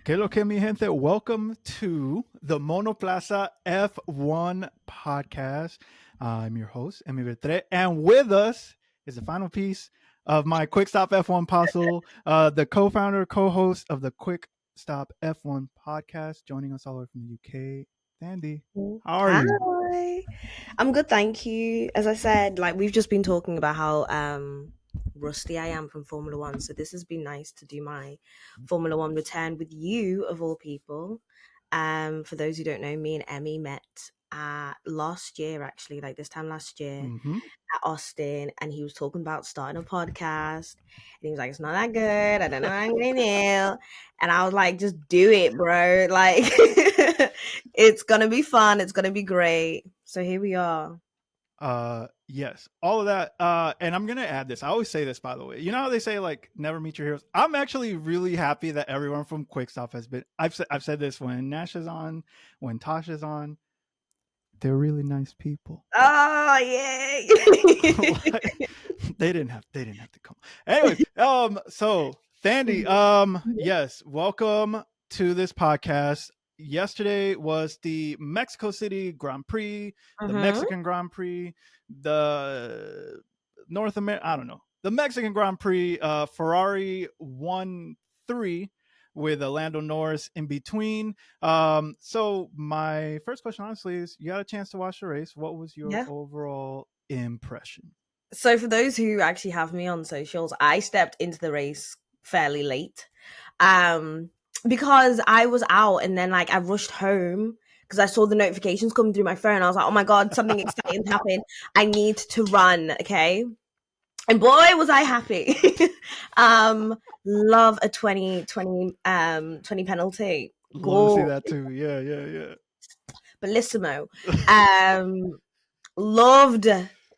Que lo que mi gente, welcome to the Monoplaza F1 podcast. I'm your host, Emi Bertre, and with us is the final piece of my QuickStop F1 puzzle, the co-founder, co-host of the QuickStop F1 podcast, joining us all the way from the UK, Thandie. How are you? Hi. I'm good, thank you. As I said, we've just been talking about how rusty I am from Formula One, so this has been nice to do my Formula One return with you, of all people. For those who don't know, me and Emmy met last year, actually, like this time last year Mm-hmm. at Austin, and he was talking about starting a podcast, and he was like, "It's not that good. I don't know what I'm gonna do," and I was like, "Just do it, bro! Like, it's gonna be fun. It's gonna be great." So here we are. Yes, all of that. And I'm gonna add this. I always say this, by the way. You know how they say like never meet your heroes. I'm actually really happy that everyone from QuickStop has been. I've said this when Nash is on, when Tosh is on. They're really nice people. Oh yay! Like, they didn't have to come. Anyways, so Thandie, yes, welcome to this podcast. Yesterday was the Mexico City Grand Prix, the Mexican Grand Prix, the North America, I don't know, the Mexican Grand Prix. Ferrari won 3 with a Lando Norris in between. So my first question, honestly, is you got a chance to watch the race. What was your Yeah. overall impression? So for those who actually have me on socials, I stepped into the race fairly late. Because I was out and then I rushed home because I saw the notifications coming through my phone. I was like, oh my God, something exciting happened. I need to run. Okay. And boy, was I happy. Love a 20 penalty. Love to see Go. that too. Yeah. Bellissimo. Loved.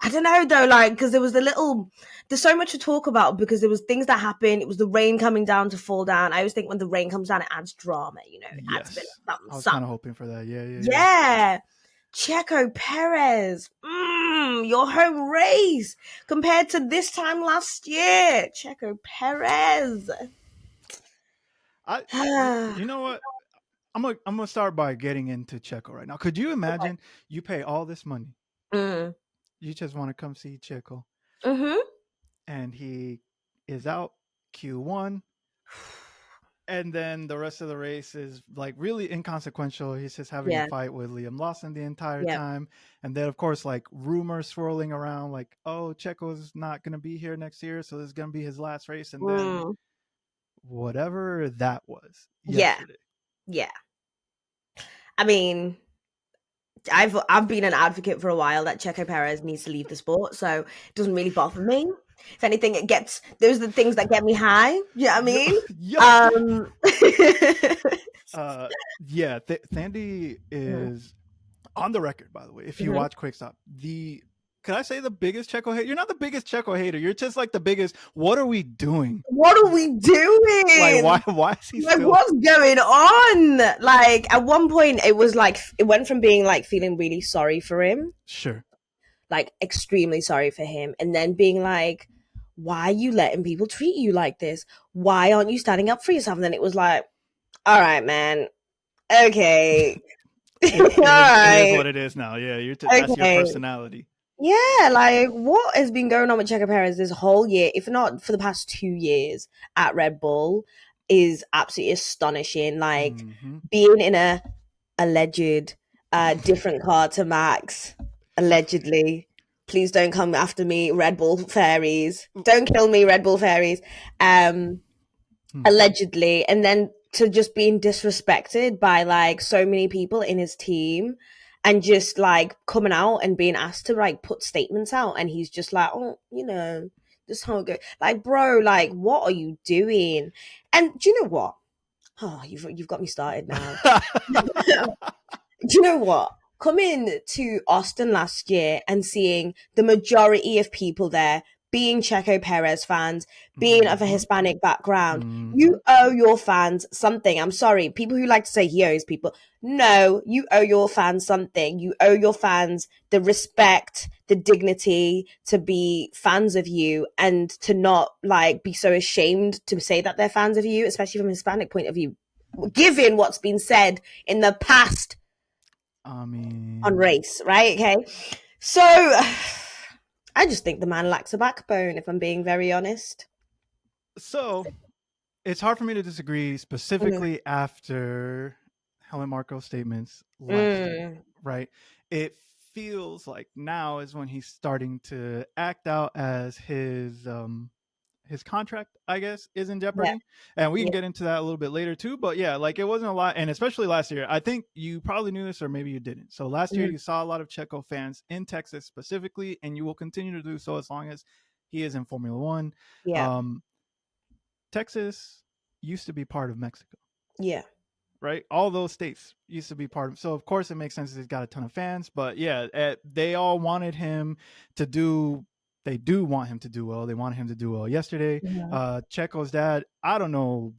I don't know though, because there's so much to talk about because there was things that happened. It was the rain coming down to fall down. I always think when the rain comes down, it adds drama, it adds a bit of something. I was kind of hoping for that. Yeah. Yeah. Checo Perez, your home race compared to this time last year. Checo Perez. You know what? I'm gonna start by getting into Checo right now. Could you imagine you pay all this money, you just want to come see Checo, and he is out Q1, and then the rest of the race is like really inconsequential. He's just having a fight with Liam Lawson the entire time, and then of course like rumors swirling around, like, oh, Checo's not gonna be here next year, so this is gonna be his last race, and then whatever that was yesterday. Yeah. I mean, I've been an advocate for a while that Checo Perez needs to leave the sport, so it doesn't really bother me. If anything, those are the things that get me high. You know what I mean? Yeah. Thandie is on the record, by the way. If you watch QuickStop, could I say the biggest Checo hater? You're not the biggest Checo hater. You're just like the biggest. What are we doing? What are we doing? Like, why is he still? What's going on? Like, at one point, it was like, it went from being like feeling really sorry for him. Sure. Like, extremely sorry for him. And then being like, why are you letting people treat you like this? Why aren't you standing up for yourself? And then it was like, all right, man. Okay. It is what it is now. Yeah, that's your personality. Yeah, like what has been going on with Checo Perez this whole year, if not for the past 2 years at Red Bull, is absolutely astonishing. Like being in a alleged different car to Max, allegedly. Please don't come after me, Red Bull fairies. Don't kill me, Red Bull fairies. Allegedly, and then to just being disrespected by like so many people in his team. And just like coming out and being asked to like put statements out, and he's just like, oh, this how it goes. Like, bro, like, what are you doing? And do you know what? Oh, you've got me started now. Do you know what? Coming to Austin last year and seeing the majority of people there being Checo Perez fans, being of a Hispanic background, you owe your fans something. I'm sorry, people who like to say he owes people. No, you owe your fans something. You owe your fans the respect, the dignity to be fans of you, and to not like be so ashamed to say that they're fans of you, especially from a Hispanic point of view. given what's been said in the past I mean, on race, right? Okay. So I just think the man lacks a backbone, if I'm being very honest. so it's hard for me to disagree, specifically after Helmut Marko's statements last year, right? It feels like now is when he's starting to act out as his contract, I guess, is in jeopardy. Yeah. And we can get into that a little bit later too. But yeah, like it wasn't a lot. And especially last year, I think you probably knew this or maybe you didn't. So last year, you saw a lot of Checo fans in Texas specifically, and you will continue to do so as long as he is in Formula One. Yeah. Texas used to be part of Mexico. Yeah. Right? All those states used to be part of. So of course it makes sense that he's got a ton of fans, but yeah, they all wanted him to do. They do want him to do well. They wanted him to do well yesterday. Checo's dad, I don't know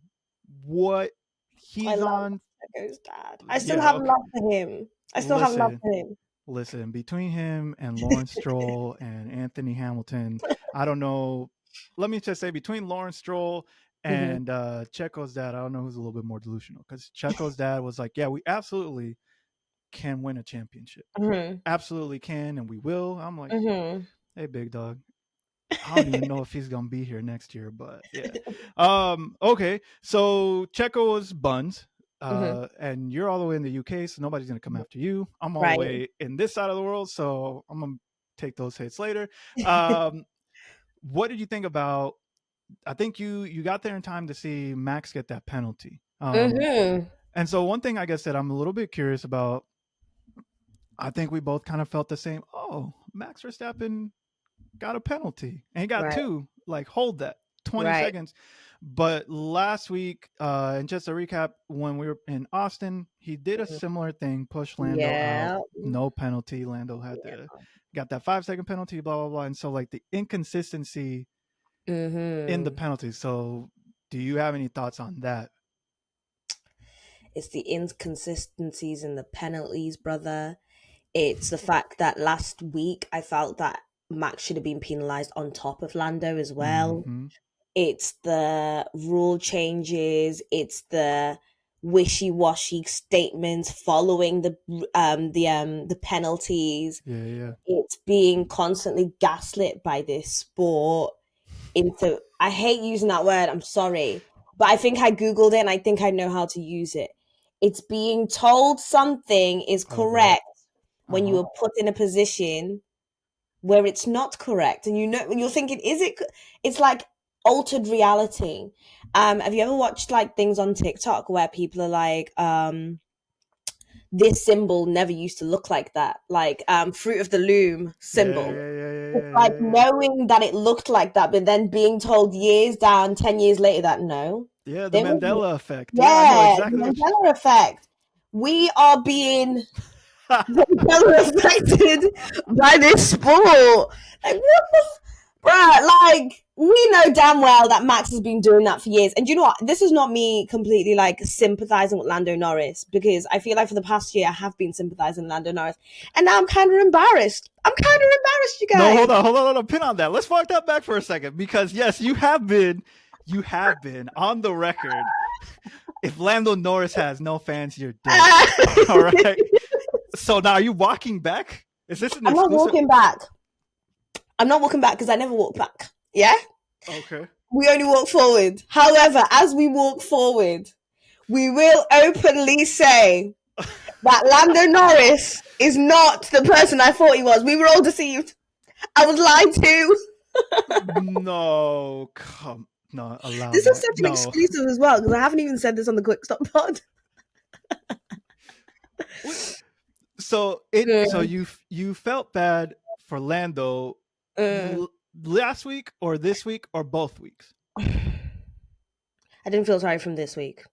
what he's on. Checo's dad. I still have love for him. Listen, between him and Lawrence Stroll and Anthony Hamilton, I don't know. Let me just say, between Lawrence Stroll and Checo's dad, I don't know who's a little bit more delusional, because Checo's dad was like, yeah, we absolutely can win a championship. Absolutely can, and we will. I'm like, hey, big dog. I don't even know if he's going to be here next year, but yeah. Okay, so Checo was buns. And you're all the way in the UK, so nobody's going to come after you. I'm all the way in this side of the world, so I'm going to take those hits later. What did you think about, I think you got there in time to see Max get that penalty. And so one thing I guess that I'm a little bit curious about, I think we both kind of felt the same. Oh, Max Verstappen got a penalty, and he got two. Like, hold that, 20 seconds. But last week, and just a recap, when we were in Austin, he did a similar thing, push Lando out, no penalty. Lando had got that 5-second penalty, blah, blah, blah. And so, like, the inconsistency in the penalties. So do you have any thoughts on that? It's the inconsistencies in the penalties, brother. It's the fact that last week I felt that Max should have been penalized on top of Lando as well. It's the rule changes. It's the wishy-washy statements following the penalties. It's being constantly gaslit by this sport into, I hate using that word, I'm sorry, but I think I Googled it and I think I know how to use it. It's being told something is correct when you are put in a position where it's not correct, and when you're thinking, is it? It's like altered reality. Have you ever watched like things on TikTok where people are like, this symbol never used to look like that, like Fruit of the Loom symbol. It's like knowing that it looked like that, but then being told 10 years later that no. Yeah, the Mandela effect. Yeah, I know exactly the Mandela effect. We are being affected by this sport. Like, what the bruh, like, we know damn well that Max has been doing that for years. And you know what? This is not me completely like sympathizing with Lando Norris, because I feel like for the past year I have been sympathizing with Lando Norris, and now I'm kind of embarrassed. You guys. No, hold on, pin on that. Let's walk that back for a second, because yes, you have been on the record. If Lando Norris has no fans, you're dead. All right. So now, are you walking back? Is this an exclusive? I'm not walking back because I never walk back. Yeah? Okay. We only walk forward. However, as we walk forward, we will openly say that Lando Norris is not the person I thought he was. We were all deceived. I was lied to. No, allow this is such an exclusive as well, because I haven't even said this on the QuickStop pod. So you felt bad for Lando last week or this week or both weeks? I didn't feel sorry from this week.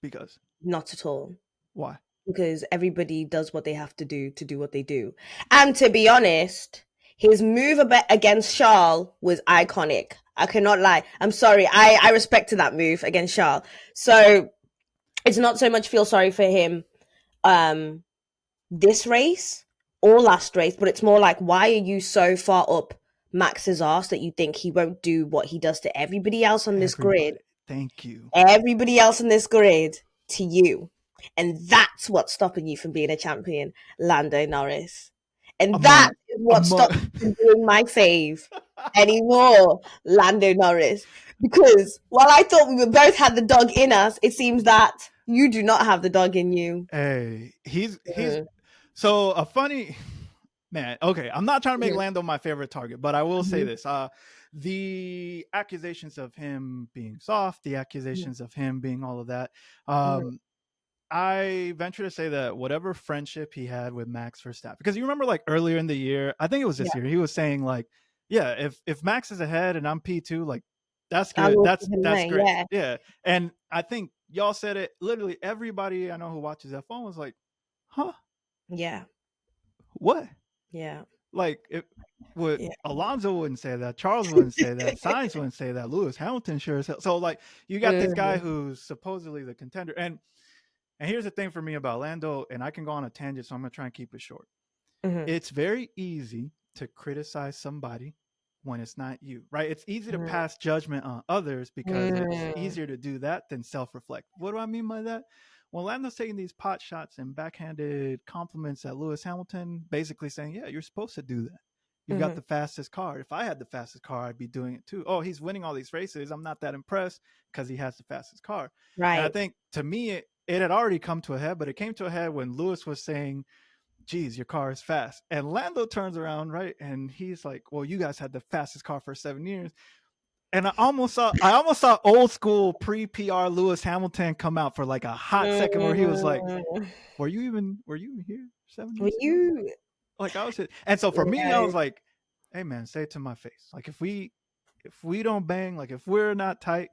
Because? Not at all. Why? Because everybody does what they have to do what they do. And to be honest, his move against Charles was iconic. I cannot lie. I'm sorry. I respected that move against Charles. So it's not so much feel sorry for him this race or last race, but it's more like, why are you so far up Max's arse that you think he won't do what he does to everybody else on this grid? Thank you. Everybody else on this grid to you. And that's what's stopping you from being a champion, Lando Norris. And that is what stops me from doing my fave anymore, Lando Norris. Because while I thought we both had the dog in us, it seems that you do not have the dog in you. Hey, he's so a funny man. Okay, I'm not trying to make Lando my favorite target, but I will say this: the accusations of him being soft, the accusations of him being all of that. I venture to say that whatever friendship he had with Max Verstappen, because you remember like earlier in the year, I think it was this year, he was saying like, yeah, if Max is ahead and I'm P2, like that's good. That's great. Yeah. And I think y'all said it, literally everybody I know who watches F1 was like, huh? Yeah. What? Yeah. Like it would Alonso wouldn't say that, Charles wouldn't say that, Sainz wouldn't say that, Lewis Hamilton sure as hell. So like you got this guy who's supposedly the contender. And here's the thing for me about Lando, and I can go on a tangent, so I'm going to try and keep it short. It's very easy to criticize somebody when it's not you, right? It's easy to pass judgment on others because it's easier to do that than self-reflect. What do I mean by that? When Lando's taking these pot shots and backhanded compliments at Lewis Hamilton, basically saying, yeah, you're supposed to do that. You've got the fastest car. If I had the fastest car, I'd be doing it too. Oh, he's winning all these races. I'm not that impressed because he has the fastest car. Right. And I think to me, it had already come to a head, but it came to a head when Lewis was saying, geez, your car is fast. And Lando turns around, right? And he's like, well, you guys had the fastest car for 7 years. And I almost saw old school pre-PR Lewis Hamilton come out for like a hot second where he was like, were you even here 7 years ago? Like I was hit. And so for me, I was like, hey man, say it to my face. Like if we don't bang, like if we're not tight,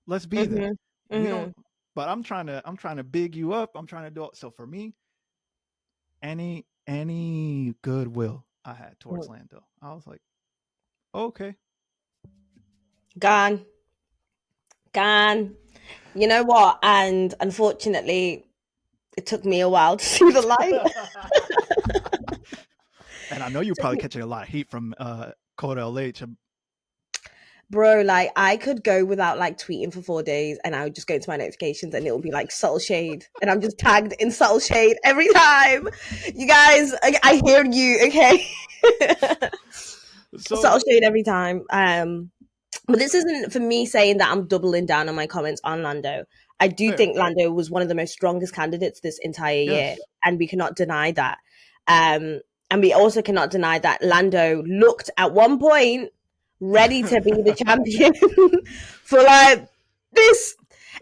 let's be there. We don't. But I'm trying to big you up. I'm trying to do it. So for me, any goodwill I had towards Lando, I was like, okay, gone. You know what? And unfortunately, it took me a while to see the light. And I know you're probably catching a lot of heat from Code LH. Bro, like I could go without like tweeting for 4 days and I would just go into my notifications and it would be like subtle shade and I'm just tagged in subtle shade every time. You guys, I hear you, okay? Subtle shade every time. But this isn't for me saying that I'm doubling down on my comments on Lando. I do think Lando was one of the most strongest candidates this entire year, and we cannot deny that. And we also cannot deny that Lando looked at one point ready to be the champion for like this.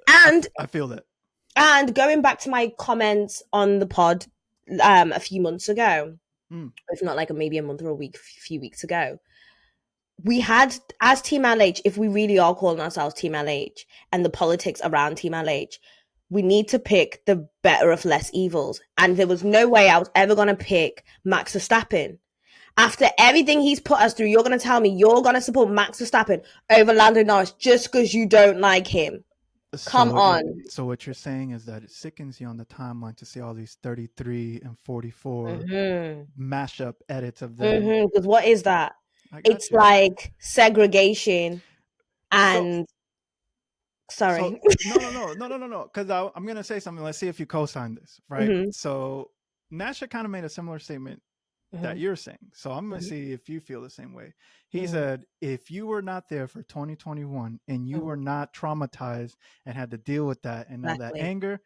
And I feel that. And going back to my comments on the pod a few months ago, if not like maybe a month or a few weeks ago, we had, as Team LH, if we really are calling ourselves Team LH and the politics around Team LH, we need to pick the better of less evils. And there was no way I was ever going to pick Max Verstappen. After everything he's put us through, you're going to tell me you're going to support Max Verstappen over Lando Norris just because you don't like him. Come on. So what you're saying is that it sickens you on the timeline to see all these 33 and 44 mashup edits of them. Because what is that? It's like segregation and... Sorry. No. Because I'm going to say something. Let's see if you co-sign this, right? So Nasha kind of made a similar statement that you're saying. So I'm going to see if you feel the same way. He said, if you were not there for 2021 and you were not traumatized and had to deal with that and all that anger,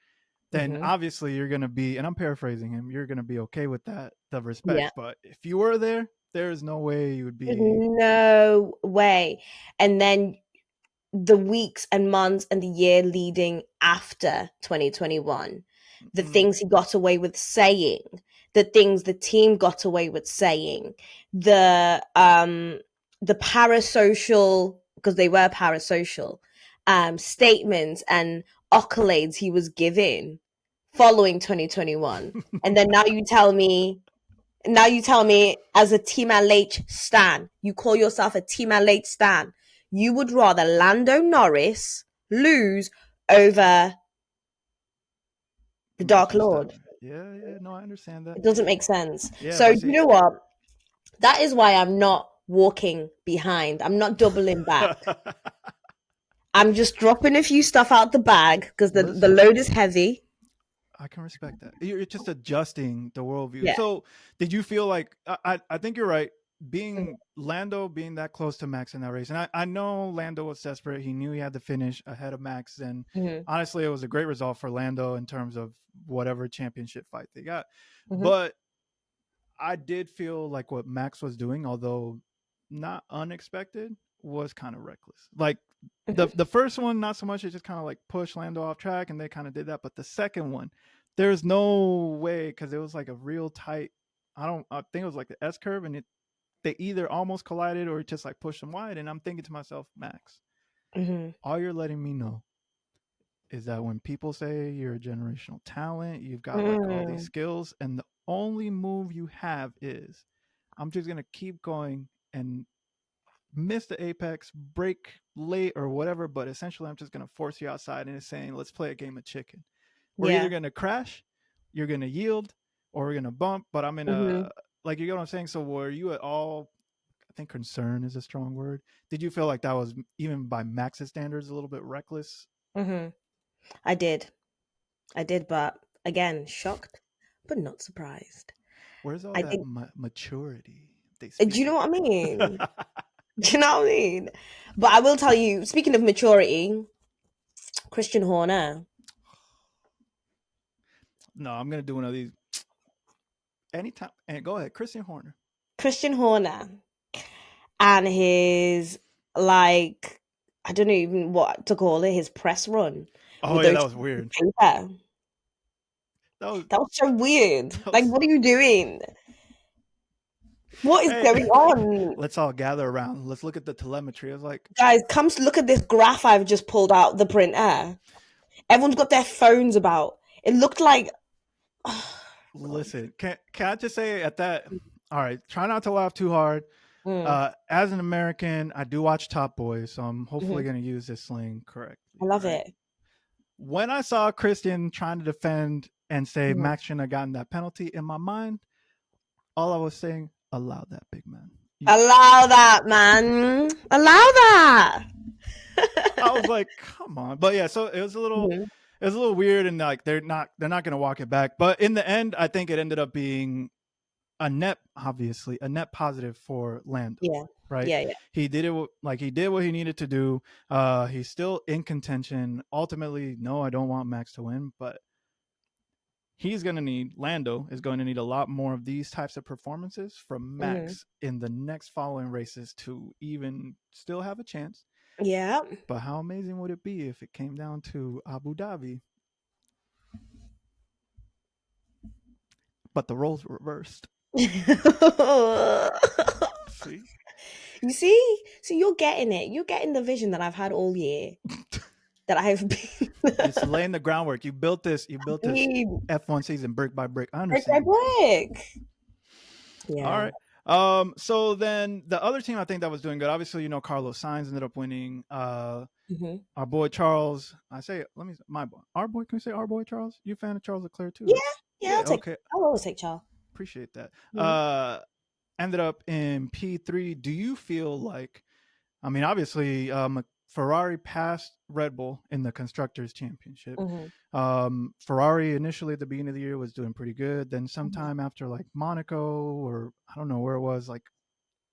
then obviously you're going to be, and I'm paraphrasing him, you're going to be okay with that, the respect. Yeah. But if you were there, there's no way you would be. No way. And then the weeks and months and the year leading after 2021, the things he got away with saying, the things the team got away with saying, the parasocial, because they were parasocial, statements and accolades he was giving following 2021. And then now you tell me as a Team LH stan, you call yourself a Team LH stan, you would rather Lando Norris lose over the Dark Lord. Yeah, no, I understand that. It doesn't make sense. Yeah, so you know what? That is why I'm not walking behind. I'm not doubling back. I'm just dropping a few stuff out the bag because the Listen, load is heavy. I can respect that. You're just adjusting the worldview. Yeah. So, did you feel like I think you're right? Mhm. Being Lando being that close to Max in that race, and I know Lando was desperate. He knew he had to finish ahead of Max, and Mhm. honestly, it was a great result for Lando in terms of whatever championship fight they got. Mhm. But I did feel like what Max was doing, although not unexpected, was kind of reckless. Like Mhm. the first one, not so much. It just kind of like pushed Lando off track, and they kind of did that. But the second one, there's no way because it was like a real tight. I think it was like the S curve, and they either almost collided or just like pushed them wide. And I'm thinking to myself, Max, Mhm. all you're letting me know is that when people say you're a generational talent, you've got like all these Mm. skills, and the only move you have is I'm just gonna keep going and miss the apex, break late or whatever, but essentially I'm just gonna force you outside and it's saying, let's play a game of chicken. We're either Yeah. gonna crash, you're gonna yield, or we're gonna bump, but I'm in a Mhm. like you get what I'm saying? So were you at all I think concern is a strong word. Did you feel like that was even by Max's standards a little bit reckless? Mhm. I did. I did, but again, shocked, but not surprised. Where's all I that think. maturity they Do speak you know what I about? mean? Do you know what I mean? But I will tell you. Speaking of maturity, Christian Horner. No, I'm gonna do one of these anytime. And go ahead, Christian Horner. Christian Horner and his like I don't know even what to call it, his press run Oh with yeah, those that was sheets of weird. paper. That was That was so weird. that Like, was. what are you doing? What is Hey, going on? let's all gather around. Let's look at the telemetry. I was like, Guys, come look at this graph I've just pulled out the printer. Everyone's got their phones about. It looked like oh, God. listen, can I just say at that? All right, try not to laugh too hard. Mm, As an American, I do watch Top Boys, so I'm hopefully mhm. going to use this slang correctly. I All love right. it. When I saw Christian trying to defend and say Mhm. Max shouldn't have gotten that penalty, in my mind, all I was saying, allow that big man. Allow that, man. Allow that. I was like, come on. But yeah, so Mhm. it was a little weird and like they're not gonna walk it back. But in the end, I think it ended up being a net positive for Lando. Yeah. Right? Yeah, yeah. He did it like he did what he needed to do. He's still in contention. Ultimately, no, I don't want Max to win, but Lando is going to need a lot more of these types of performances from Mhm. Max in the next following races to even still have a chance. Yeah. But how amazing would it be if it came down to Abu Dhabi, but the roles were reversed? See? You see, you're getting it. You're getting the vision that I've had all year. That I've Just laying the groundwork. You built this been F1 season brick by brick. I brick by understand. brick. All Yeah. right. So then the other team I think that was doing good, obviously, Carlos Sainz ended up winning. Hmm. Our boy Charles, my boy, our boy, can we say our boy Charles? You a fan of Charles Leclerc too? Yeah, That's yeah. yeah, okay. I'll always take Charles. Appreciate that. Mhm. Ended up in P3. Do you feel like, I mean, obviously, Ferrari passed Red Bull in the Constructors' Championship. Mhm. Ferrari initially at the beginning of the year was doing pretty good. Then Mhm. sometime after like Monaco or I don't know where it was, like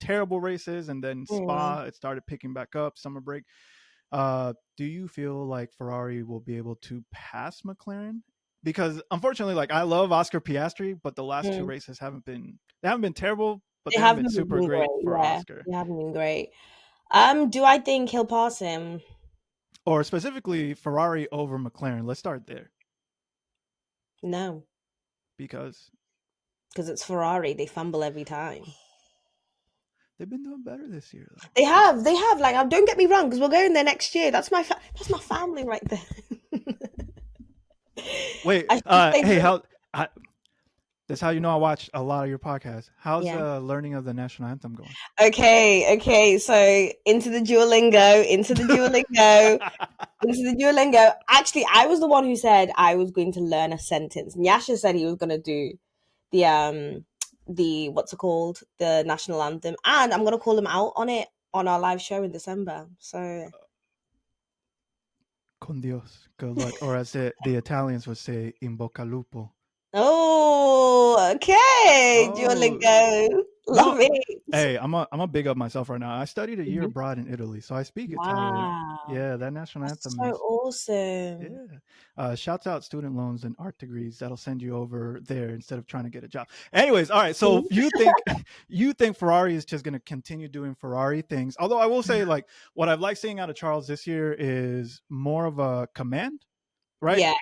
terrible races, and then Mhm. Spa, it started picking back up. Summer break. Do you feel like Ferrari will be able to pass McLaren? Because unfortunately, like I love Oscar Piastri, but the last two Mhm. races they haven't been terrible, but They they haven't been haven't super been great great. for Yeah, Oscar. they haven't been great. Do I think he'll pass him? Or specifically Ferrari over McLaren. Let's start there No, because because it's Ferrari. They fumble every time. they've been doing better this year, though. They have. They have. Like, don't get me wrong, because we're going there next year. That's my family right there. Wait, I should say hey, that. that's how you know I watched a lot of your podcasts. How's Yeah. learning of the national anthem going? Okay. Okay. So into the Duolingo. Into the Duolingo. Into the Duolingo. Actually, I was the one who said I was going to learn a sentence. And Yasha said he was going to do the what's it called, the national anthem, and I'm going to call him out on it on our live show in December. So Con Dios, good luck, or as the Italians would say, in bocca lupo. Oh, okay. Oh Duolingo. Love no, it. hey, I'm a big up myself right now. I studied a year Mhm. abroad in Italy, so I speak Italian. Wow. Yeah, that national That's anthem so is. awesome. Yeah. Shouts out student loans and art degrees. That'll send you over there instead of trying to get a job. Anyways, all right. So Mhm. you think Ferrari is just going to continue doing Ferrari things? Although I will say, like, what I've liked seeing out of Charles this year is more of a command, right? Yeah,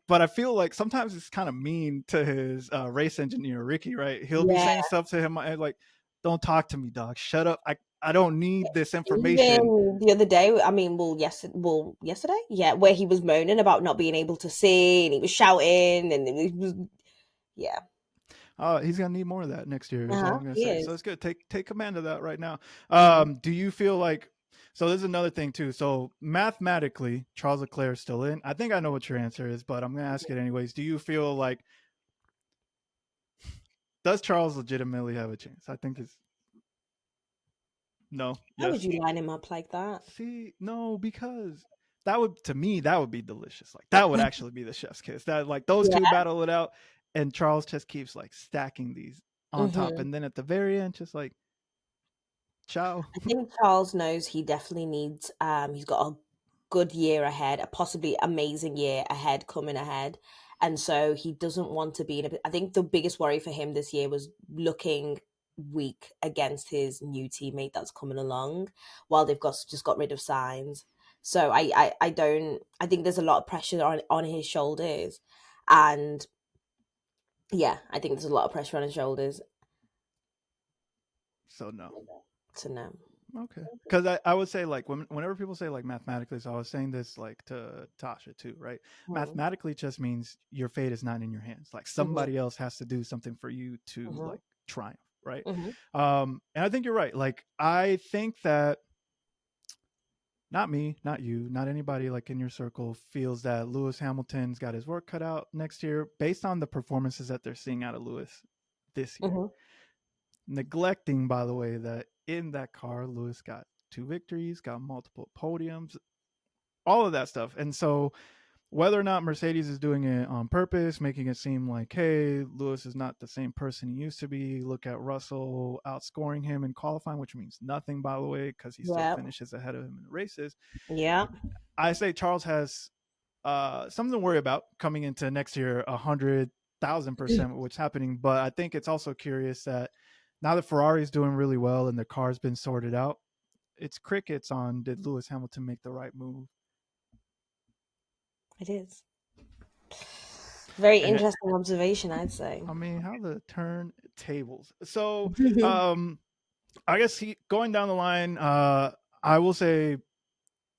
But I feel like sometimes it's kind of mean to his race engineer Ricky, right? He'll be yeah. saying stuff to him like, "Don't talk to me, dog. Shut up. I don't need this information." Even the other day, I mean, yesterday, yeah, where he was moaning about not being able to see, and he was shouting, and it was, yeah, He's gonna need more of that next year. Is all I'm gonna he say. So is. it's good. Take command of that right now. Mhm. Do you feel like? So this is another thing too. So mathematically, Charles Leclerc is still in. I think I know what your answer is, but I'm gonna ask it anyways. Do you feel like does Charles legitimately have a chance? I think it's no. How would Yes. you line him up like that? See, no, because that would to me that would be delicious. Like that would actually be the chef's kiss. That like those two Yeah. battle it out, and Charles just keeps like stacking these on top, Hmm. and then at the very end, just like ciao. I think Charles knows he definitely needs. He's got a good year ahead, a possibly amazing year ahead coming ahead, and so he doesn't want to be in a. I think the biggest worry for him this year was looking weak against his new teammate that's coming along, while they've just got rid of Signs. So I don't. I think there's a lot of pressure on his shoulders, and yeah, I think there's a lot of pressure on his shoulders So no. to know. Okay. Because I would say like whenever people say like mathematically, so I was saying this like to Tasha too, right? Mm-hmm. Mathematically just means your fate is not in your hands. Like Mm-hmm. somebody else has to do something for you to Mm-hmm. like triumph, right? Mm-hmm. And I think you're right. Like I think that not me, not you, not anybody like in your circle feels that Lewis Hamilton's got his work cut out next year based on the performances that they're seeing out of Lewis this year. Mm-hmm. Neglecting, by the way, that in that car, Lewis got 2 victories, got multiple podiums, all of that stuff. And so, whether or not Mercedes is doing it on purpose, making it seem like, hey, Lewis is not the same person he used to be. Look at Russell outscoring him in qualifying, which means nothing, by the way, because he still Yeah. finishes ahead of him in the races. Yeah. I say Charles has something to worry about coming into next year, 100,000% what's happening. But I think it's also curious that now that Ferrari is doing really well and the car's been sorted out, it's crickets on did Lewis Hamilton make the right move? It is. Very And interesting observation, I'd say. I mean, how the turn tables. So, um, I guess going down the line, I will say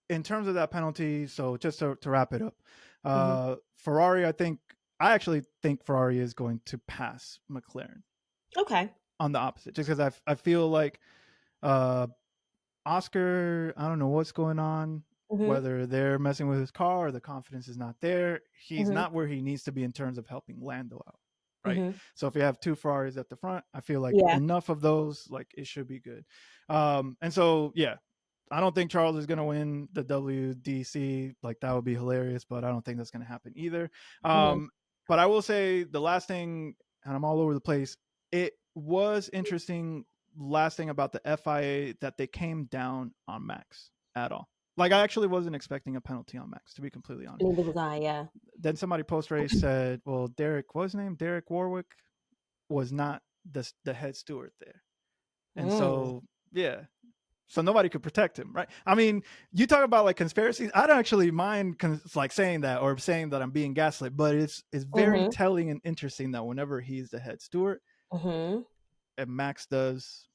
in terms of that penalty. So just to wrap it up, Mhm. Ferrari, I actually think Ferrari is going to pass McLaren Okay. on the opposite, just because I feel like uh, Oscar, I don't know what's going on, Mhm. whether they're messing with his car or the confidence is not there. He's Mhm. not where he needs to be in terms of helping Lando out. Right. Mhm. So if you have two Ferraris at the front, I feel like Yeah. enough of those, like it should be good. And so, yeah, I don't think Charles is going to win the WDC. Like that would be hilarious, but I don't think that's going to happen either. Mhm. Um, but I will say the last thing, and I'm all over the place. It was interesting last thing about the FIA that they came down on Max at all. Like I actually wasn't expecting a penalty on Max, to be completely honest. Neither was I. Yeah. Then somebody post race said, "Well, Derek, what's his name? Derek Warwick was not the head steward there," and Mm. so yeah, so nobody could protect him, right? I mean, you talk about like conspiracies. I don't actually mind like saying that or saying that I'm being gaslit, but it's very Mhm. telling and interesting that whenever he's the head steward Mhm. and Max does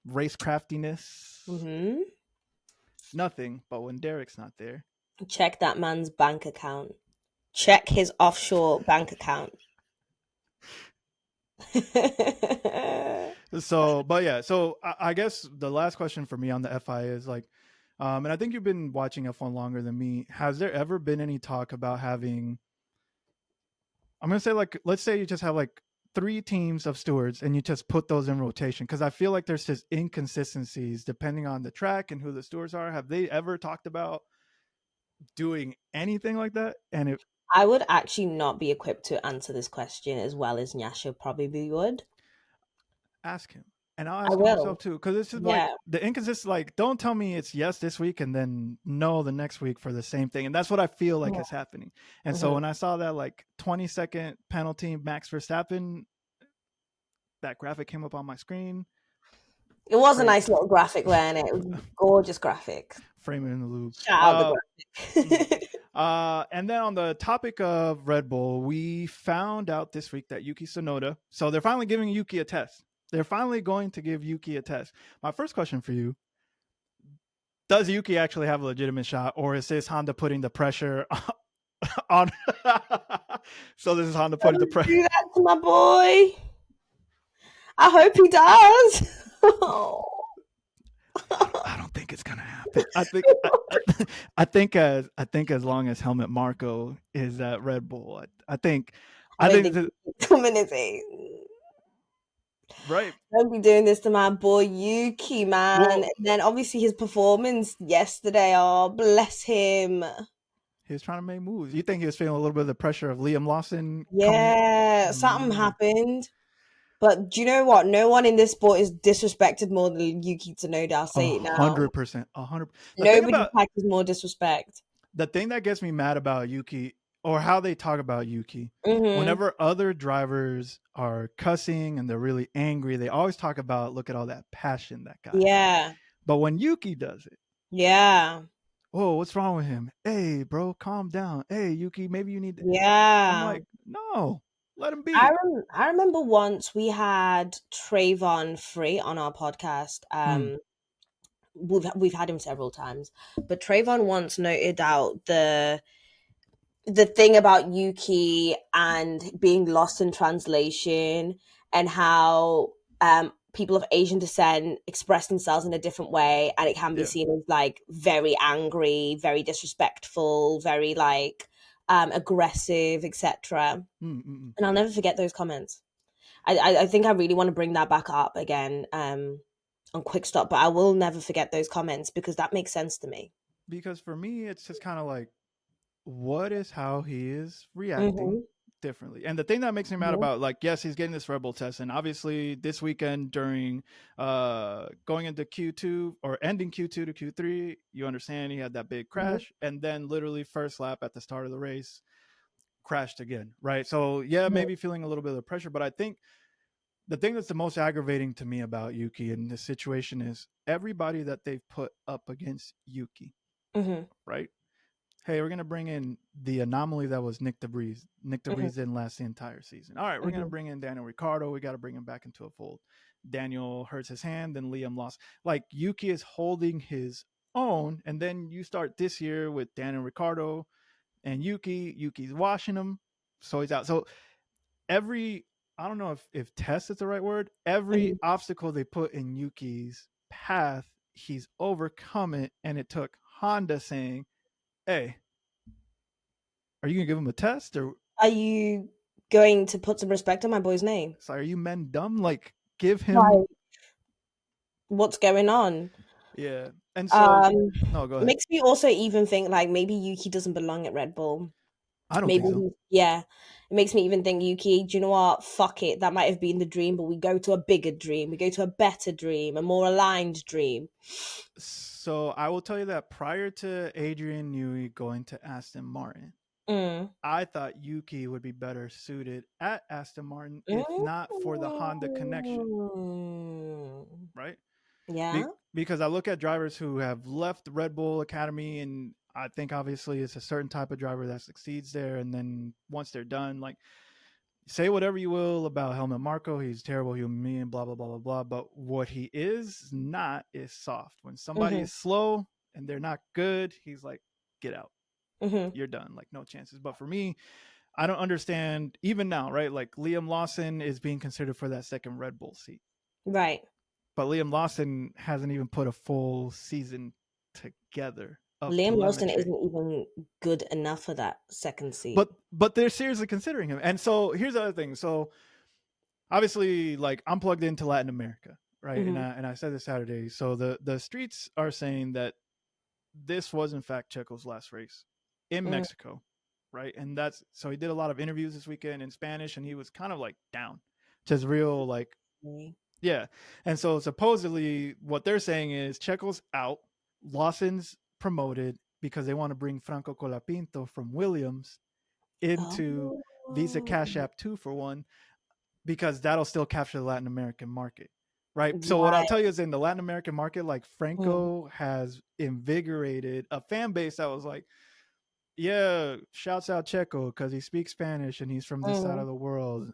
race craftiness, Mhm. nothing. But when Derek's not there, Check that man's bank account. Check his offshore bank account. so but yeah, so I guess the last question for me on the FIA is like, and I think you've been watching F1 longer than me. Has there ever been any talk about having? I'm gonna say like, let's say you just have like 3 teams of stewards and you just put those in rotation because I feel like there's just inconsistencies depending on the track and who the stewards are. Have they ever talked about doing anything like that. And it I would actually not be equipped to answer this question as well as Nyasha probably would. ask him, and I'll I ask him myself will. too, because this is Yeah. like the inconsistent. Like, don't tell me it's yes this week and then no the next week for the same thing, and that's what I feel like is happening. And so Mm-hmm. when I saw that like 20-second penalty Max Verstappen, that graphic came up on my screen. It was a Frame, nice little graphic, weren't it? It was a gorgeous graphic. frame it in the loop. Shout out the Mhm. graphic. And then on the topic of Red Bull, we found out this week that Yuki Tsunoda. So they're finally giving Yuki a test. They're finally going to give Yuki a test. My first question for you: does Yuki actually have a legitimate shot, or is this Honda putting the pressure on? So this is Honda putting the Don't pressure. do that to my boy. I hope he does. I don't think it's gonna happen. I think as long as Helmet Marco is at Red Bull, I I don't think think that, he's coming, is he? right. Don't be doing this to my boy Yuki, man. Well, And then obviously his performance yesterday, oh, bless him. he was trying to make moves. You think he was feeling a little bit of the pressure of Liam Lawson coming? Yeah, something happened. But do you know what? No one in this sport is disrespected more than Yuki Tsunoda. I'll say it now. 100%, 100. Nobody practices more disrespect. The thing that gets me mad about Yuki, or how they talk about Yuki, Mm-hmm. whenever other drivers are cussing and they're really angry, they always talk about, look at all that passion that guy has. Yeah. But when Yuki does it, Yeah. oh, what's wrong with him? Hey, bro, calm down. Hey, Yuki, maybe you need to. I'm Yeah. like, no, let him I, be. I remember once we had Trayvon Free on our podcast. Mm, We've had him several times, but Trayvon once noted out the thing about Yuki and being lost in translation, and how people of Asian descent express themselves in a different way, and it can be yeah. seen as like very angry, very disrespectful, very like aggressive, etc. Mm, mm, mm. And I'll never forget those comments. I think I really want to bring that back up again on QuickStop, but I will never forget those comments because that makes sense to me. Because for me, it's just kind of like, what is how he is reacting Mm-hmm. differently. And the thing that makes me mad Mm-hmm. about, like, yes, he's getting this Red Bull test, and obviously this weekend during going into Q2 or ending Q2 to Q3, you understand he had that big Mm-hmm. crash, and then literally first lap at the start of the race crashed again, right? So yeah, maybe feeling a little bit of pressure, but I think the thing that's the most aggravating to me about Yuki in this situation is everybody that they've put up against Yuki, Mm-hmm. right? Hey, we're gonna bring in the anomaly that was Nick DeVries. Nick Mm-hmm. DeVries didn't last the entire season. All right, we're gonna Mm-hmm. bring in Daniel Ricciardo. We got to bring him back into a fold. Daniel hurts his hand, then Liam lost. Like Yuki is holding his own, and then you start this year with Daniel Ricciardo and Yuki. Yuki's washing him, so he's out. So every, I don't know if test is the right word. Every Mm-hmm. obstacle they put in Yuki's path, he's overcome it, and it took Honda saying, "Hey, are you gonna give him a test, or Are you going to put some respect on my boy's name? so are you men dumb? Like give him." Right. What's going on? Yeah. And so Um, no, go it ahead. makes me also even think like maybe Yuki doesn't belong at Red Bull. I don't Maybe think so. yeah. It makes me even think, Yuki, do you know what? Fuck it. That might have been the dream, but we go to a bigger dream. We go to a better dream, a more aligned dream. So I will tell you that prior to Adrian Newey going to Aston Martin, Mm. I thought Yuki would be better suited at Aston Martin if Mm. not for the Honda connection, right? Yeah. Because I look at drivers who have left the Red Bull Academy, and I think obviously it's a certain type of driver that succeeds there, and then once they're done, like, say whatever you will about Helmut Marko, he's a terrible human being, blah blah blah blah blah. But what he is not is soft. When somebody Mm-hmm. is slow and they're not good, he's like, get out. Mm-hmm. You're done. Like no chances. But for me, I don't understand even now, right? Like Liam Lawson is being considered for that second Red Bull seat. Right. But Liam Lawson hasn't even put a full season together of Liam Lawson telemetry. isn't even good enough for that second seat. But they're seriously considering him. And so here's the other thing. So obviously, like I'm plugged into Latin America, right? Mm-hmm. And I said this Saturday. So the streets are saying that this was in fact Checo's last race in Mexico, right? And that's so he did a lot of interviews this weekend in Spanish, and he was kind of like down, just real like, yeah. And so supposedly what they're saying is Checo's out, Lawson's promoted because they want to bring Franco Colapinto from Williams into Visa Cash App 2-for-1 because that'll still capture the Latin American market. Right. So what I'll tell you is in the Latin American market, like Franco has invigorated a fan base that was like, yeah, shouts out Checo because he speaks Spanish and he's from this side of the world.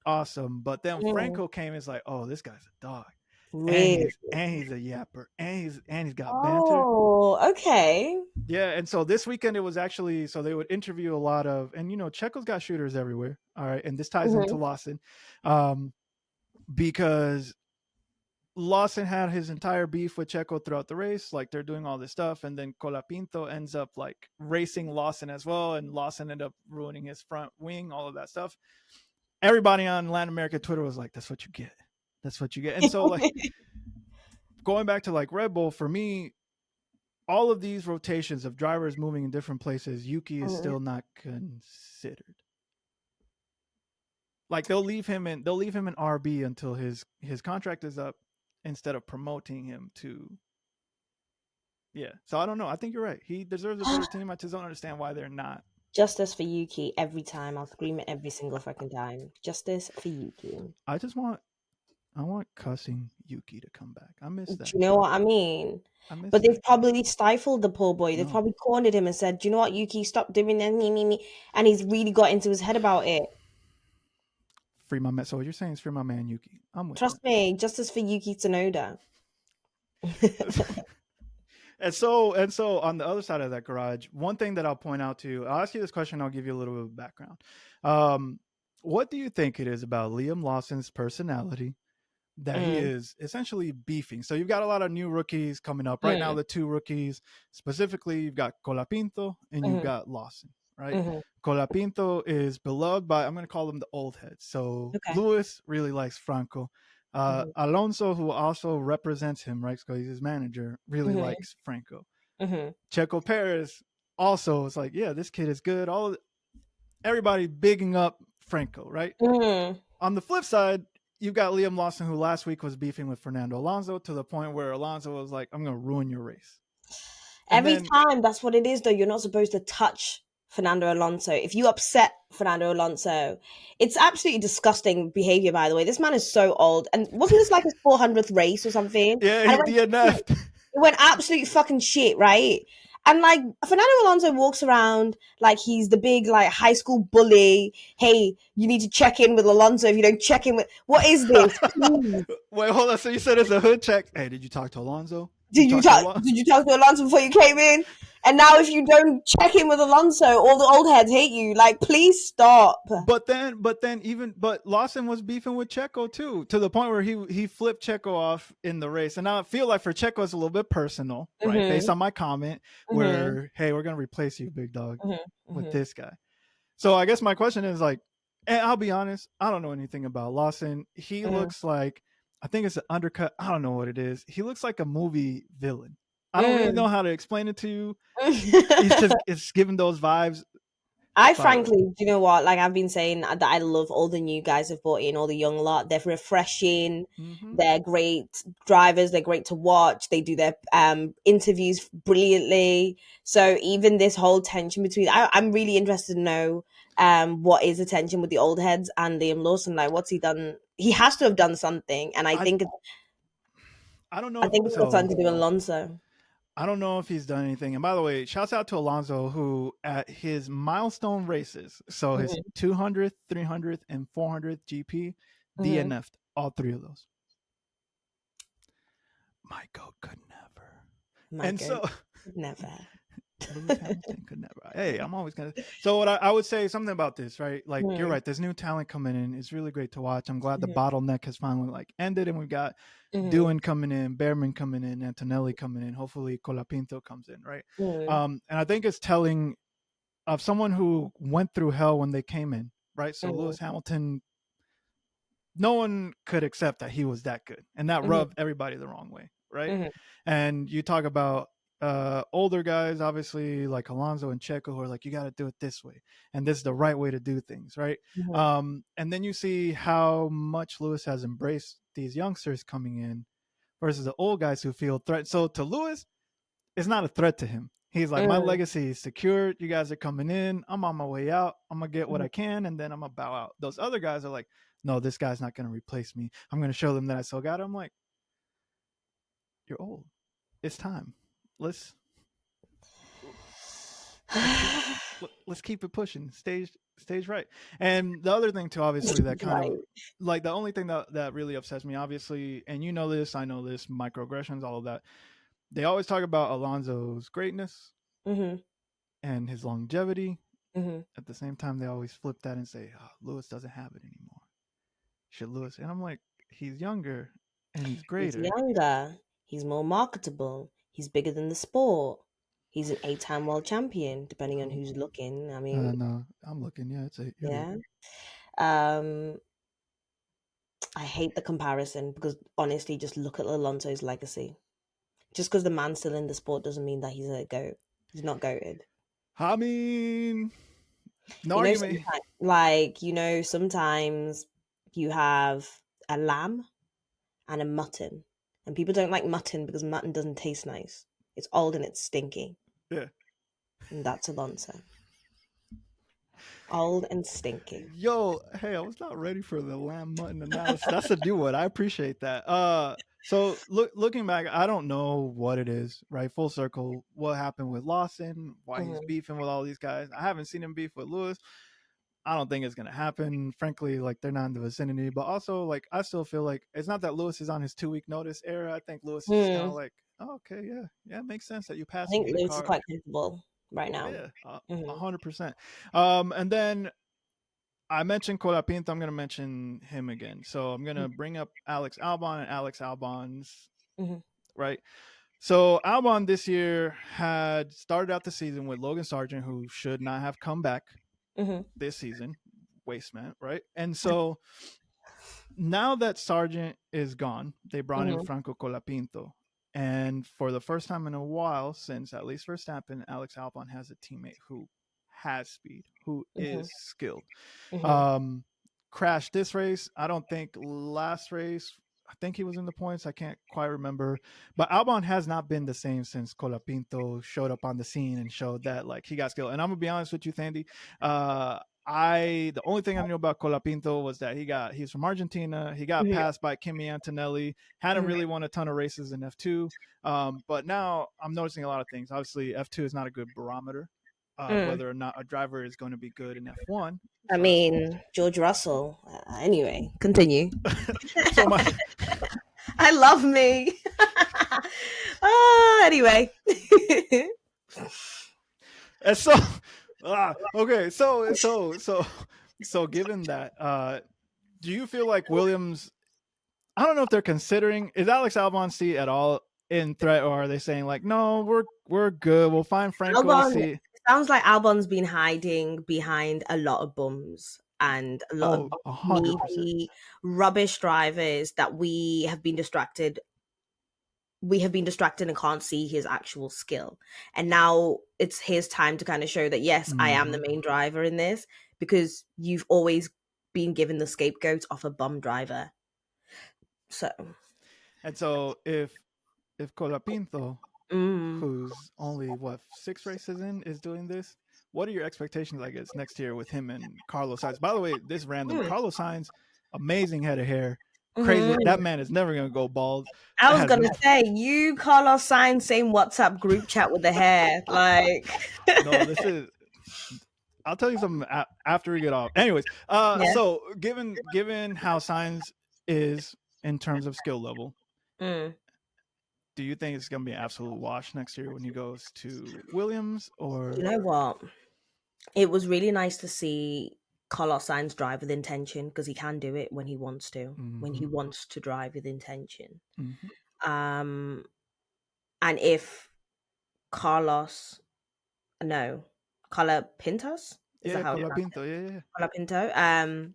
Awesome. But then Franco came and is like, oh, this guy's a dog. Really? And he's a yapper. And he's got banter. Oh, okay. Yeah, and so this weekend it was actually so they would interview a lot of, and Checo's got shooters everywhere. All right, and this ties into Lawson, because Lawson had his entire beef with Checo throughout the race. Like they're doing all this stuff, and then Colapinto ends up like racing Lawson as well, and Lawson ended up ruining his front wing, all of that stuff. Everybody on Latin American Twitter was like, "That's what you get. That's what you get." And so like going back to like Red Bull for me. All of these rotations of drivers moving in different places, Yuki is still not considered. Like they'll leave him in RB until his contract is up instead of promoting him to. Yeah, so I don't know. I think you're right. He deserves a better team. I just don't understand why they're not. Justice for Yuki every time. I'll scream it every single fucking time. Justice for Yuki. I want cussing Yuki to come back. I miss that. Do you know what I mean? But they've probably stifled the poor boy. They've probably cornered him and said, do you know what, Yuki, stop doing that. And he's really got into his head about it. Free my man. So what you're saying is free my man Yuki. I'm with Trust me, justice for Yuki Tsunoda. And so on the other side of that garage, one thing that I'll point out to you, I'll ask you this question, I'll give you a little bit of background. What do you think it is about Liam Lawson's personality that he is essentially beefing? So you've got a lot of new rookies coming up right now. The two rookies specifically, you've got Colapinto and you've got Lawson, right? Colapinto is beloved by, I'm going to call them the old heads. So Lewis really likes Franco. Alonso, who also represents him, right, because he's his manager, really likes Franco. Checo Perez also is like, yeah, this kid is good. Everybody bigging up Franco, right? On the flip side, you've got Liam Lawson, who last week was beefing with Fernando Alonso to the point where Alonso was like, I'm going to ruin your race. Every time, that's what it is, though. You're not supposed to touch Fernando Alonso. If you upset Fernando Alonso, it's absolutely disgusting behavior, by the way. This man is so old. And wasn't this like his 400th race or something? Yeah, he DNF'd. It went absolute fucking shit, right? And like Fernando Alonso walks around like he's the big like high school bully. Hey, you need to check in with Alonso. If you don't check in with, what is this? Wait, hold on. So you said it's a hood check. Hey, did you talk to Alonso? Did you talk to Alonso before you came in? And now if you don't check in with Alonso, all the old heads hate you. Like, please stop. But Lawson was beefing with Checo too, to the point where he flipped Checo off in the race. And now I feel like for Checo it's a little bit personal, right? Based on my comment where, hey, we're gonna replace you, big dog, with this guy. So I guess my question is like, and I'll be honest, I don't know anything about Lawson. He looks like, I think it's an undercut. I don't know what it is. He looks like a movie villain. I don't really know how to explain it to you. It's giving those vibes. Frankly, do you know what? Like I've been saying that I love all the new guys they've brought in, all the young lot. They're refreshing. They're great drivers. They're great to watch. They do their interviews brilliantly. So even this whole tension between, I'm really interested to know what is the tension with the old heads and Liam Lawson. Like, what's he done? He has to have done something, and I think I don't know. I think it's got something to do with Alonso. I don't know if he's done anything. And by the way, shouts out to Alonso, who at his milestone races, so his 200th, 300th, and 400th GP, DNF'd all three of those. My goat could never. Never. Could never. Hey, I'm always gonna. So what I would say something about this, right? Like you're right. There's new talent coming in. It's really great to watch. I'm glad the bottleneck has finally like ended, and we've got Doohan coming in, Behrman coming in, Antonelli coming in. Hopefully, Colapinto comes in, right? And I think it's telling of someone who went through hell when they came in, right? So Lewis Hamilton, no one could accept that he was that good, and that rubbed everybody the wrong way, right? And you talk about older guys, obviously like Alonso and Checo, who are like, you got to do it this way, and this is the right way to do things, right? And then you see how much Lewis has embraced these youngsters coming in versus the old guys who feel threatened. So to Lewis, it's not a threat to him. He's like, my legacy is secured. You guys are coming in. I'm on my way out. I'm gonna get what I can, and then I'm gonna bow out. Those other guys are like, no, this guy's not gonna replace me. I'm gonna show them that I still got it. I'm like, you're old. It's time. Let's let's keep it pushing. Stage right. And the other thing too, obviously, that kind of like the only thing that really upsets me, obviously, and you know this, I know this, microaggressions, all of that. They always talk about Alonso's greatness and his longevity. At the same time, they always flip that and say, oh, Lewis doesn't have it anymore. Should Lewis? And I'm like, he's younger and he's greater. He's younger. He's more marketable. He's bigger than the sport. He's an 8-time world champion, depending on who's looking. I mean, no, I'm looking. Yeah, it's 8. Yeah. I hate the comparison because honestly, just look at Alonso's legacy. Just because the man's still in the sport doesn't mean that he's a goat. He's not goated. I mean, no you argument. Sometimes you have a lamb and a mutton, and people don't like mutton because mutton doesn't taste nice. It's old and it's stinky. Yeah. And that's Alonso. Old and stinky. Yo, hey, I was not ready for the lamb mutton analysis. That's a new one. I appreciate that. So looking back, I don't know what it is, right? Full circle, what happened with Lawson, why he's beefing with all these guys. I haven't seen him beef with Lewis. I don't think it's gonna happen. Frankly, like they're not in the vicinity. But also, like I still feel like it's not that Lewis is on his 2-week notice era. I think Lewis is kind of like, oh, okay, yeah, it makes sense that you pass. I think Lewis is quite comfortable right now. Yeah, 100%. And then I mentioned Colapinto. I'm going to mention him again. So I'm going to bring up Alex Albon and Alex Albon's, right? So Albon this year had started out the season with Logan Sargent, who should not have come back this season. Waste man, right? And so now that Sargent is gone, they brought in Franco Colapinto. And for the first time in a while, since at least Verstappen, Alex Albon has a teammate who has speed, who is skilled. Crashed this race. I don't think last race. I think he was in the points. I can't quite remember. But Albon has not been the same since Colapinto showed up on the scene and showed that like he got skill. And I'm gonna be honest with you, Thandie. The only thing I knew about Colapinto was that he's from Argentina. He got passed by Kimi Antonelli. Hadn't really won a ton of races in F2. But now I'm noticing a lot of things. Obviously, F2 is not a good barometer. Whether or not a driver is going to be good in F1. I mean, George Russell. Anyway, continue. So I love me. Anyway. And so, okay. So given that, do you feel like Williams? I don't know if they're considering, is Alex Albon's seat at all in threat, or are they saying like, no, we're good. We'll find Franco's seat. Sounds like Albon's been hiding behind a lot of bums and a lot of maybe rubbish drivers that we have been distracted and can't see his actual skill. And now it's his time to kind of show that, yes, I am the main driver in this, because you've always been given the scapegoat of a bum driver. So if Colapinto, who's only 6 races in, is doing this, what are your expectations, I guess, next year with him and Carlos Sainz? By the way, this random Carlos Sainz, amazing head of hair, crazy. That man is never gonna go bald. I was gonna say, you Carlos Sainz, same WhatsApp group chat with the hair, like. No, this is. I'll tell you something after we get off. Anyways, so given how Sainz is in terms of skill level, do you think it's going to be an absolute wash next year when he goes to Williams? Or you know what? It was really nice to see Carlos Sainz drive with intention, because he can do it when he wants to, when he wants to drive with intention. And if Colapinto, Colapinto,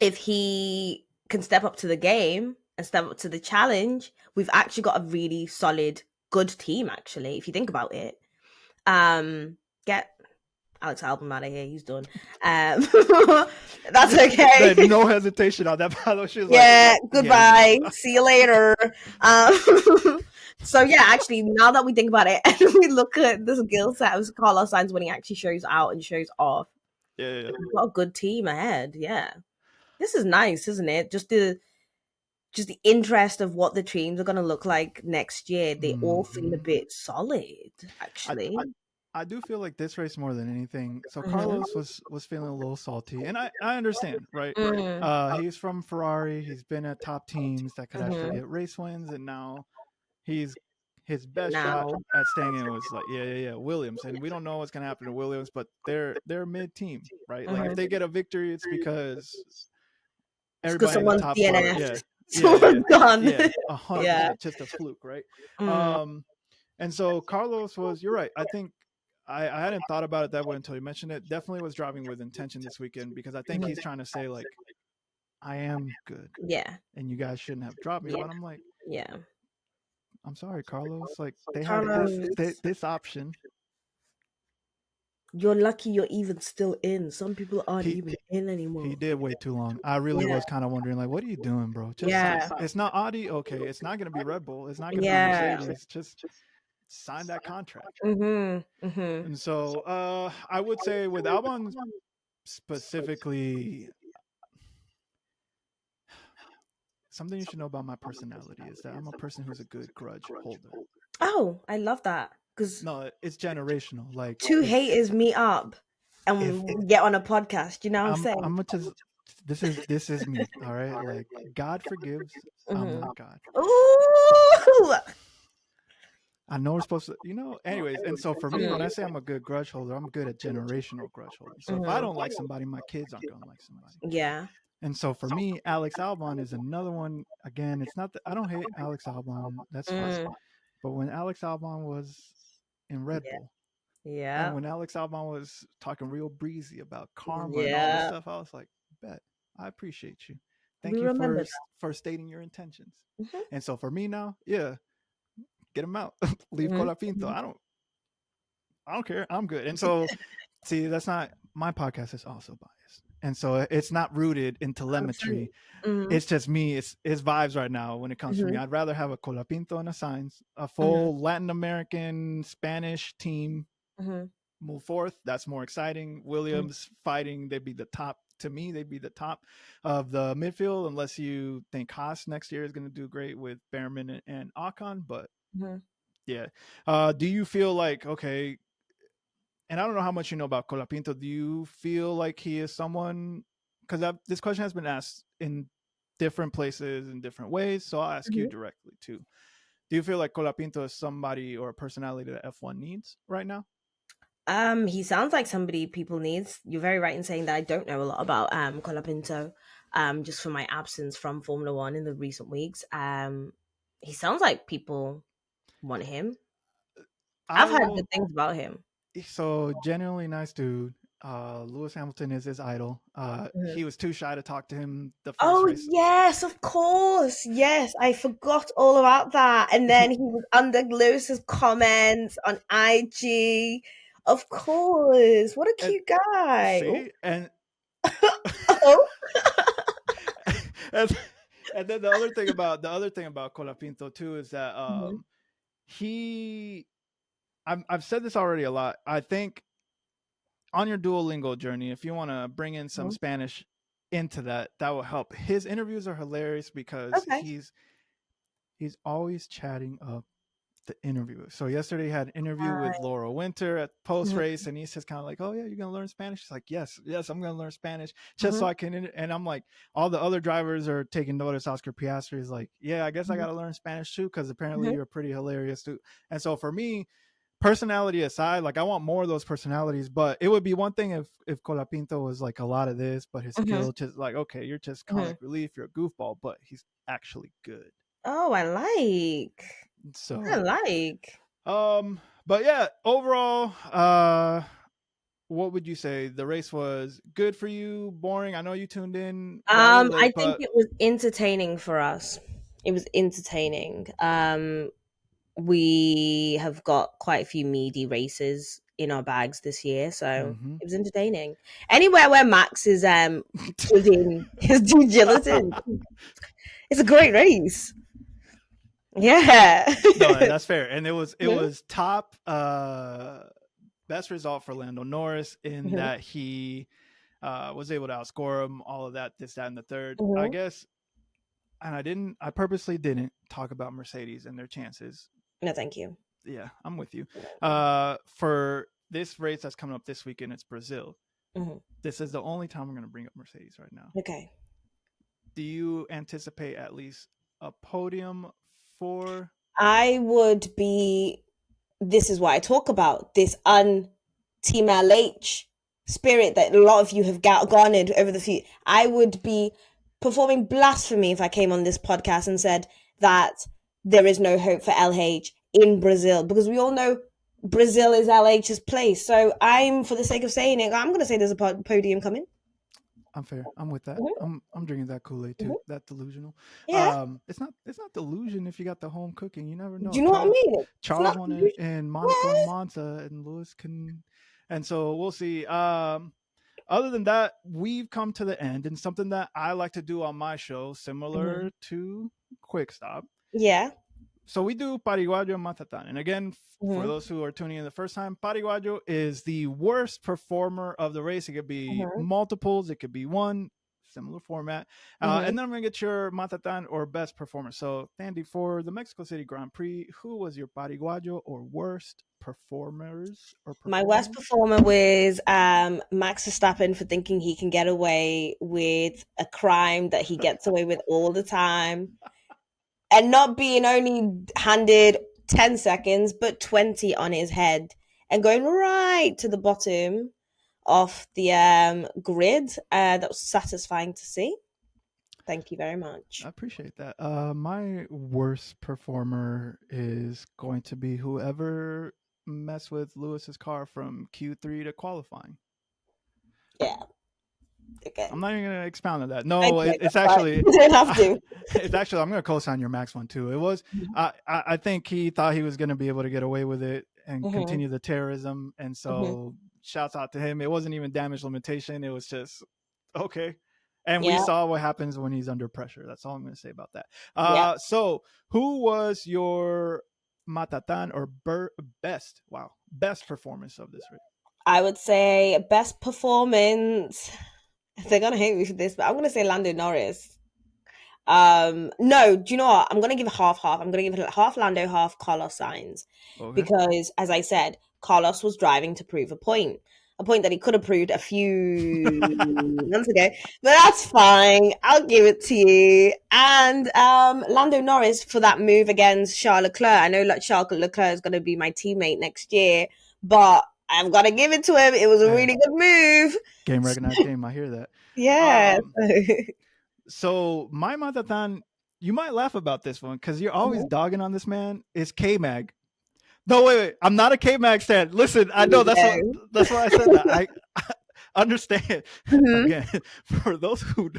if he can step up to the game and step up to the challenge, we've actually got a really solid good team, actually, if you think about it. Get Alex Albon out of here. He's done. That's okay. No hesitation on that. By the way, she was yeah, like, goodbye. Yeah. See you later. So yeah, actually, now that we think about it and we look at the skill set of Carlos Sainz when he actually shows out and shows off, Yeah. we've got a good team ahead. Yeah, this is nice, isn't it? Just the interest of what the teams are going to look like next year. They all feel a bit solid, actually. I do feel like this race more than anything. So Carlos was feeling a little salty, and I understand, right? He's from Ferrari. He's been at top teams that could actually get race wins, and now his best shot at staying in was like Williams, and we don't know what's gonna happen to Williams, but they're mid team, right? Like if they get a victory, it's because everybody in the top four, gone. 100%, just a fluke, right? And so Carlos was, you're right. I think I hadn't thought about it that way until you mentioned it. Definitely was driving with intention this weekend because I think he's trying to say like, I am good. Yeah. And you guys shouldn't have dropped me. But I'm like, yeah. I'm sorry, Carlos. Like they had this option. You're lucky you're even still in. Some people aren't even in anymore. He did wait too long. I really was kind of wondering, like, what are you doing, bro? It's not Audi. Okay. It's not going to be Red Bull. It's not going to be Mercedes. Just sign that contract. And so I would say with Albon specifically, something you should know about my personality is that I'm a person who's a good grudge holder. Oh, I love that. No, it's generational. Like two haters meet up and get on a podcast. You know what I'm saying? I'm just this is me. All right, like God forgives. I'm not God. Ooh. I know we're supposed to, anyways. And so for me, when I say I'm a good grudge holder, I'm good at generational grudge holding. So if I don't like somebody, my kids aren't going to like somebody. Yeah. And so for me, Alex Albon is another one. Again, it's not that I don't hate Alex Albon. That's fine. But when Alex Albon was in Red Bull, and when Alex Albon was talking real breezy about karma and all this stuff, I was like, bet, I appreciate you. Thank you for stating your intentions. And so for me now, get him out. Leave Colapinto. I don't care. I'm good. And so, see, that's not my podcast is also biased, and so it's not rooted in telemetry. It's just me. It's vibes right now when it comes to me. I'd rather have a Colapinto and a Sainz, a full Latin American Spanish team move forth. That's more exciting. Williams fighting. They'd be the top. To me, they'd be the top of the midfield, unless you think Haas next year is going to do great with Behrman and Ocon. But do you feel like, okay, and I don't know how much you know about Colapinto, do you feel like he is someone, because this question has been asked in different places in different ways, so I'll ask you directly too. Do you feel like Colapinto is somebody or a personality that F1 needs right now? He sounds like somebody people needs. You're very right in saying that I don't know a lot about Colapinto, just for my absence from Formula One in the recent weeks. He sounds like people want him. I've heard good things about him. So genuinely nice dude. Lewis Hamilton is his idol. He was too shy to talk to him the first race. Yes, of course. Yes, I forgot all about that. And then he was under Lewis's comments on IG. Of course. What a cute guy. See? And and then the other thing about Colapinto too is that I've said this already a lot. I think on your Duolingo journey, if you want to bring in some Spanish into that will help. His interviews are hilarious because he's always chatting up the interviewer. So yesterday he had an interview with Laura Winter at post race, and he's just kind of like, "Oh yeah, you're gonna learn Spanish?" She's like, "Yes, I'm gonna learn Spanish just so I can." And I'm like, all the other drivers are taking notice. Oscar Piastri is like, "Yeah, I guess I gotta learn Spanish too because apparently you're pretty hilarious too." And so for me, personality aside, like I want more of those personalities, but it would be one thing if Colapinto was like a lot of this, but his skill just like, okay, you're just comic relief, you're a goofball, but he's actually good. Oh, I like. But yeah, overall, what would you say? The race was good for you, boring? I know you tuned in. I think it was entertaining for us. It was entertaining. we have got quite a few meaty races in our bags this year, so it was entertaining. Anywhere where Max is doing his due diligence, it's a great race. Yeah. No, that's fair. And it was top best result for Lando Norris in that he was able to outscore him, all of that, this, that, and the third. I guess, and I purposely didn't talk about Mercedes and their chances. No, thank you. Yeah, I'm with you. For this race that's coming up this weekend, it's Brazil. This is the only time I'm going to bring up Mercedes right now. Okay. Do you anticipate at least a podium for? I would be. This is what I talk about. This Team LH spirit that a lot of you have garnered over the few. I would be performing blasphemy if I came on this podcast and said that there is no hope for LH in Brazil, because we all know Brazil is LH's place. So I'm, for the sake of saying it, I'm going to say there's a podium coming. I'm fair. I'm with that. I'm drinking that Kool-Aid too. That delusional. Yeah. It's not delusion if you got the home cooking. You never know. Do you know what I mean? Charles won it in Monaco and Monza, and Lewis can. And so we'll see. Other than that, we've come to the end, and something that I like to do on my show, similar to QuickStop. Yeah. So we do Pariguayo Matatan. And again, for those who are tuning in the first time, Pariguayo is the worst performer of the race. It could be multiples. It could be one. Similar format. And then I'm going to get your Matatan or best performer. So, Thandie, for the Mexico City Grand Prix, who was your Pariguayo or worst performers? My worst performer was Max Verstappen, for thinking he can get away with a crime that he gets away with all the time. And not being only handed 10 seconds, but 20 on his head, and going right to the bottom of the grid. That was satisfying to see. Thank you very much. I appreciate that. My worst performer is going to be whoever messed with Lewis's car from Q3 to qualifying. Yeah. Okay. I'm not even going to expound on that. No, it's actually. You didn't have to. It's actually. I'm going to co-sign your Max one too. It was. I think he thought he was going to be able to get away with it and continue the terrorism, and so shouts out to him. It wasn't even damage limitation. It was just okay. And we saw what happens when he's under pressure. That's all I'm going to say about that. So, who was your Matatan or best performance of this race? I would say best performance. They're gonna hate me for this, but I'm gonna say Lando Norris. No, do you know what? I'm gonna give half. I'm gonna give it half Lando, half Carlos Sainz, because, as I said, Carlos was driving to prove a point that he could have proved a few months ago. But that's fine. I'll give it to you. And Lando Norris for that move against Charles Leclerc. I know Charles Leclerc is gonna be my teammate next year, but I've got to give it to him. It was a really good move. Game recognized game. I hear that. Yeah. So my Matatan, you might laugh about this one because you're always dogging on this man, is K-Mag. No, wait. I'm not a K-Mag stan. Listen, I know that's why I said that. I understand. Again, for those who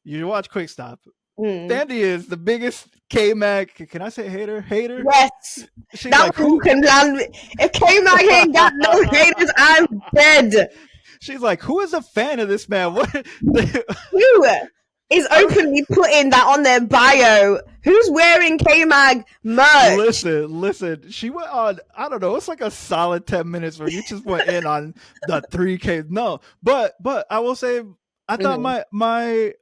you watch QuickStop, Thandie is the biggest K-Mag. Can I say hater? Yes. She's that like, who can land me. If K-Mag ain't got no haters, I'm dead. She's like, who is a fan of this man? What? Who is openly putting that on their bio? Who's wearing K-Mag merch? Listen. She went on, I don't know, it's like a solid 10 minutes where you just went in on the 3K. No, but I will say, I thought my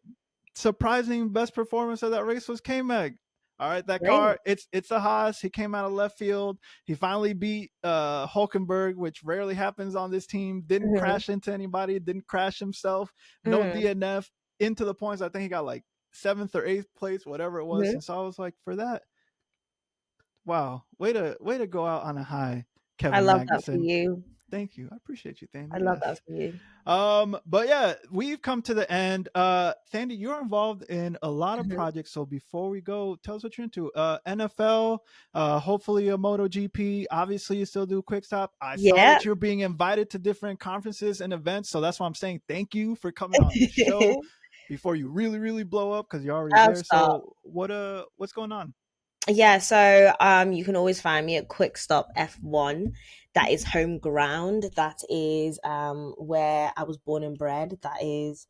surprising best performance of that race was K-Mag. All right, that car, it's a Haas. He came out of left field. He finally beat Hulkenberg, which rarely happens on this team. Didn't crash into anybody. Didn't crash himself. No DNF. Into the points. I think he got like 7th or 8th place, whatever it was. And so I was like, for that, wow, way to go out on a high, Kevin. I love Magnussen. That for you. Thank you. I appreciate you, Thandie. I love that for you. But yeah, we've come to the end. Thandie, you're involved in a lot of projects. So before we go, tell us what you're into. NFL, hopefully a MotoGP. Obviously, you still do QuickStop. I saw that you're being invited to different conferences and events. So that's why I'm saying thank you for coming on the show before you really, really blow up, because you're already there. So what's going on? Yeah, so you can always find me at QuickStop F1. That is home ground. That is where I was born and bred. That is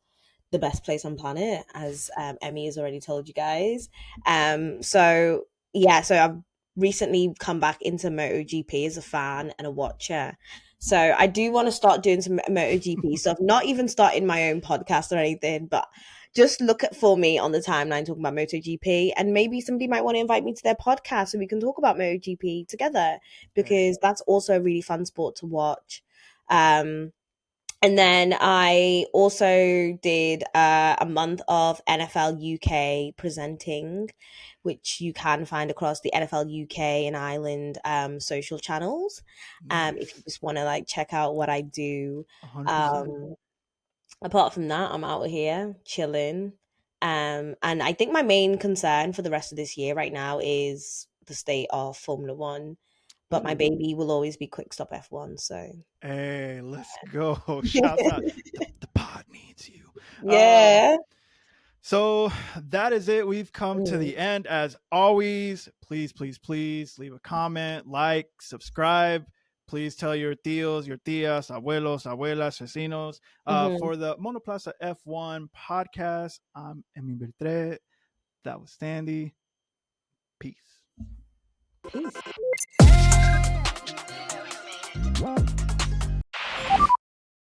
the best place on planet, as Emmy has already told you guys. So yeah, so I've recently come back into MotoGP as a fan and a watcher. So I do want to start doing some MotoGP stuff. Not even starting my own podcast or anything, but just look at for me on the timeline talking about MotoGP, and maybe somebody might want to invite me to their podcast so we can talk about MotoGP together, Hey. because that's also a really fun sport to watch. And then I also did a month of NFL UK presenting, which you can find across the NFL UK and Ireland social channels. If you Nice. just want to like check out what I do. 100%. Um, Apart from that, I'm out here chilling. And I think my main concern for the rest of this year right now is the state of Formula One. But my Ooh. baby will always be Quick Stop F1. So Hey, let's go. Shouts out. The pod needs you. Um, yeah. so that is it. We've come to Mm. the end. As always, please, please, please leave a comment, like, subscribe. Please tell your tios, your tias, abuelos, abuelas, vecinos. Mhm. For the Monoplaza F1 podcast, I'm Emi Bertre. That was Thandie. Peace. Peace.